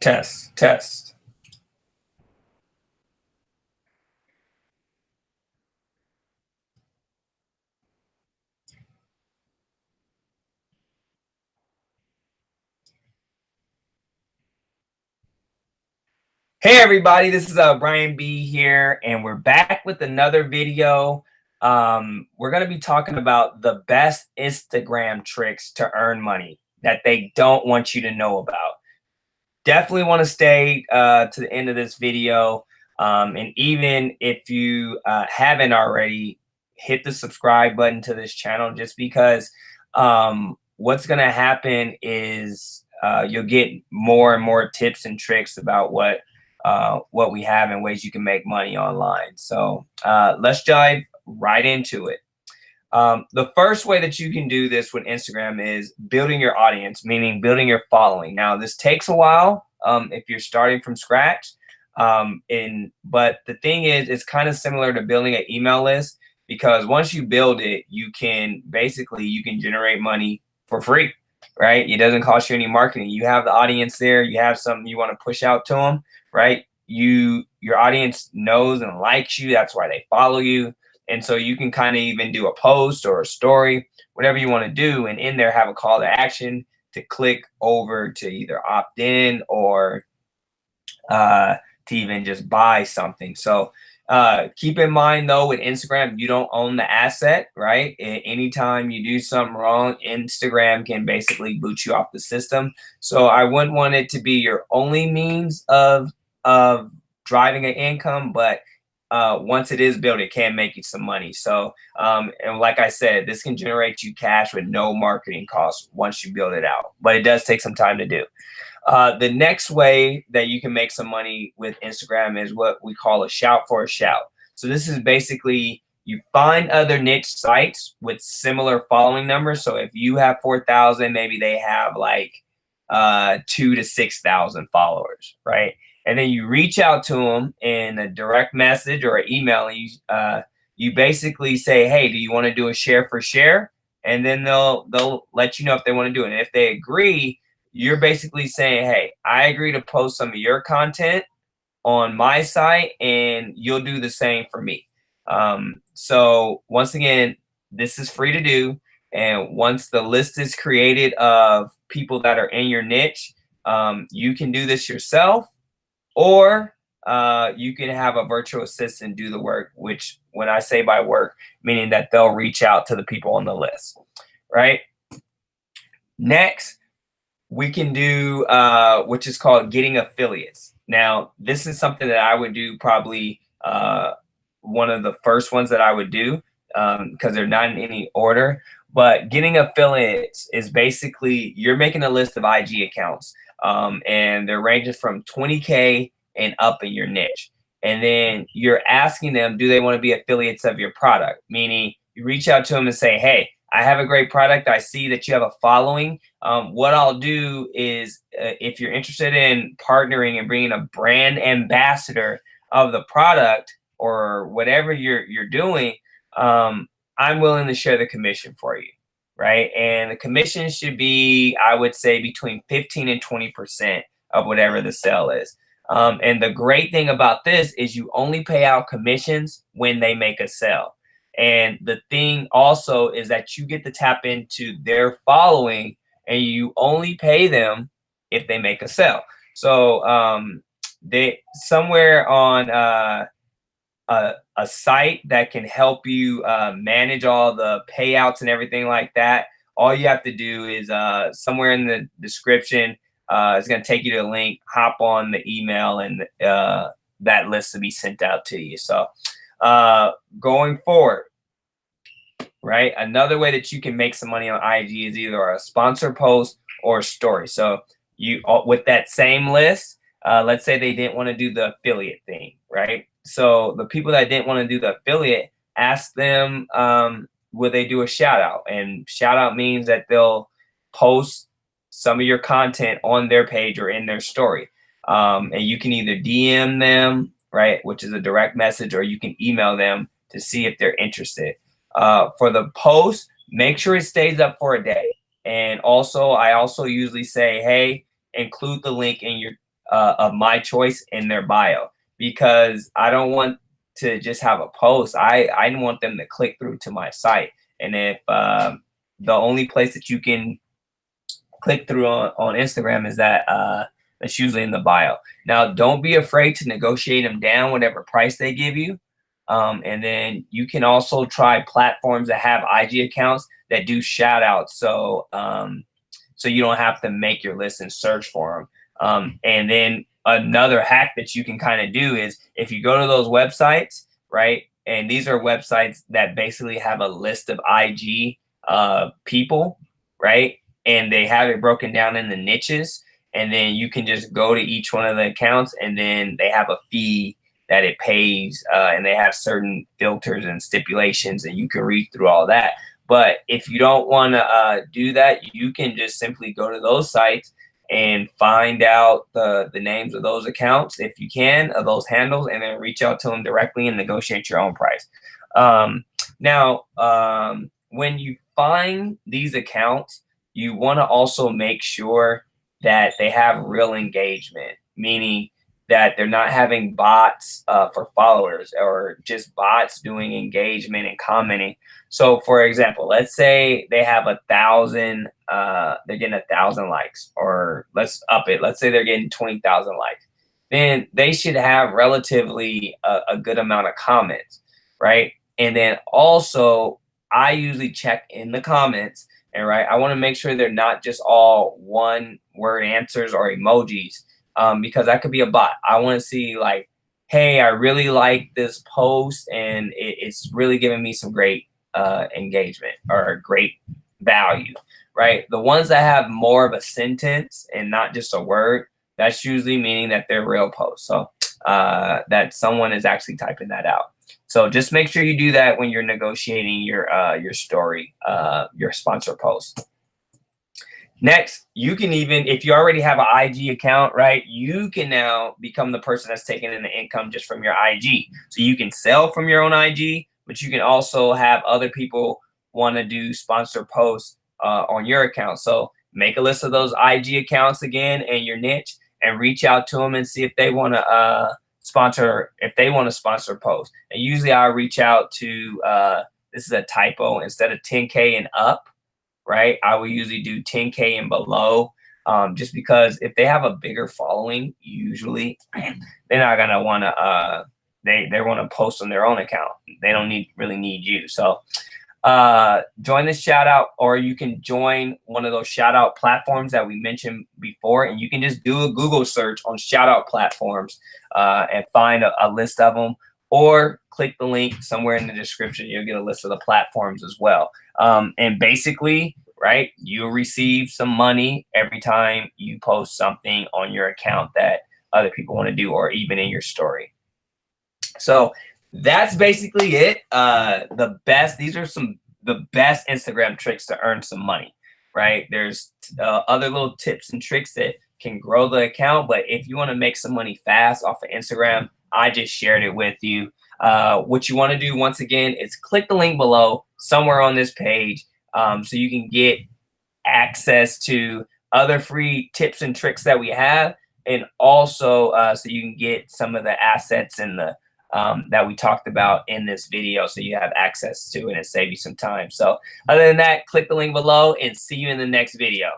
Test, test. Hey everybody, this is Brian B here, and we're back with another video. We're going to be talking about the best Instagram tricks to earn money that they don't want you to know about. Definitely want to stay to the end of this video, and even if you haven't already, hit the subscribe button to this channel, just because what's going to happen is you'll get more and more tips and tricks about what we have and ways you can make money online. So let's dive right into it. The first way that you can do this with Instagram is building your audience, meaning building your following. Now, this takes a while if you're starting from scratch. But the thing is, it's kind of similar to building an email list, because once you build it, you can generate money for free, right? It doesn't cost you any marketing. You have the audience there. You have something you want to push out to them, right? Your audience knows and likes you. That's why they follow you. And so you can kind of even do a post or a story, whatever you want to do, and in there have a call to action to click over to either opt in or to even just buy something. So keep in mind, though, with Instagram, you don't own the asset, right? Anytime you do something wrong, Instagram can basically boot you off the system. So I wouldn't want it to be your only means of driving an income, but once it is built, it can make you some money. So, and like I said, this can generate you cash with no marketing costs once you build it out, but it does take some time to do. The next way that you can make some money with Instagram is what we call a shout for a shout. So this is basically you find other niche sites with similar following numbers. So if you have 4,000, maybe they have like 2,000 to 6,000 followers, right? And then you reach out to them in a direct message or an email, and you basically say, hey, do you want to do a share for share? And then they'll let you know if they want to do it. And if they agree, you're basically saying, hey, I agree to post some of your content on my site, and you'll do the same for me. So once again, this is free to do. And once the list is created of people that are in your niche, you can do this yourself, or you can have a virtual assistant do the work, which when I say by work, meaning that they'll reach out to the people on the list, right? Next, we can do which is called getting affiliates. Now, this is something that I would do probably one of the first ones that I would do, because they're not in any order. But getting affiliates is basically you're making a list of IG accounts, and they're ranging from 20K and up in your niche. And then you're asking them, do they want to be affiliates of your product? Meaning you reach out to them and say, hey, I have a great product. I see that you have a following. What I'll do is if you're interested in partnering and bringing a brand ambassador of the product or whatever you're doing, I'm willing to share the commission for you, right? And the commission should be, I would say, between 15 and 20% of whatever the sale is. And the great thing about this is you only pay out commissions when they make a sale. And the thing also is that you get to tap into their following, and you only pay them if they make a sale. So they somewhere on a site that can help you manage all the payouts and everything like that. All you have to do is somewhere in the description, it's going to take you to a link, hop on the email, and that list will be sent out to you. So going forward, right, another way that you can make some money on IG is either a sponsor post or a story. So you, with that same list, let's say they didn't want to do the affiliate thing, right? So the people that didn't want to do the affiliate, ask them, will they do a shout out? And shout out means that they'll post some of your content on their page or in their story. And you can either DM them, right, which is a direct message, or you can email them to see if they're interested. For the post, make sure it stays up for a day. And also, I also usually say, hey, include the link in of my choice in their bio, because I don't want to just have a post. I want them to click through to my site. And if the only place that you can click through on Instagram is that that's usually in the bio. Now, don't be afraid to negotiate them down whatever price they give you. And then you can also try platforms that have IG accounts that do shout outs. So you don't have to make your list and search for them. And then another hack that you can kind of do is if you go to those websites, right? And these are websites that basically have a list of IG people, right? And they have it broken down in the niches. And then you can just go to each one of the accounts, and then they have a fee that it pays, and they have certain filters and stipulations, and you can read through all that. But if you don't want to do that, you can just simply go to those sites and find out the names of those accounts, if you can, of those handles, and then reach out to them directly and negotiate your own price. When you find these accounts, you want to also make sure that they have real engagement, meaning that they're not having bots for followers, or just bots doing engagement and commenting. So for example, let's say they have 1,000, they're getting 1,000 likes, or let's up it. Let's say they're getting 20,000 likes. Then they should have relatively a good amount of comments, right? And then also I usually check in the comments, and right, I want to make sure they're not just all one word answers or emojis, because that could be a bot. I want to see like, hey, I really like this post, and it's really giving me some great engagement or great value, right? The ones that have more of a sentence and not just a word, that's usually meaning that they're real posts. So that someone is actually typing that out. So just make sure you do that when you're negotiating your story, your sponsor post. Next, you can even, if you already have an IG account, right, you can now become the person that's taking in the income just from your IG. So you can sell from your own IG, but you can also have other people want to do sponsor posts on your account. So make a list of those IG accounts again and your niche, and reach out to them and see if they want to sponsor posts. And usually I'll reach out to, this is a typo, instead of 10K and up, right, I will usually do 10K and below, just because if they have a bigger following, usually they're not gonna want to they want to post on their own account. They don't really need you. So join this shout out, or you can join one of those shout out platforms that we mentioned before, and you can just do a Google search on shout out platforms and find a list of them, or click the link somewhere in the description. You'll get a list of the platforms as well. And basically, right, you'll receive some money every time you post something on your account that other people want to do, or even in your story. So that's basically it. These are the best Instagram tricks to earn some money, right? There's other little tips and tricks that can grow the account, but if you want to make some money fast off of Instagram, I just shared it with you. What you want to do, once again, is click the link below somewhere on this page, so you can get access to other free tips and tricks that we have, and also so you can get some of the assets and the that we talked about in this video, so you have access to it and save you some time. So other than that, click the link below and see you in the next video.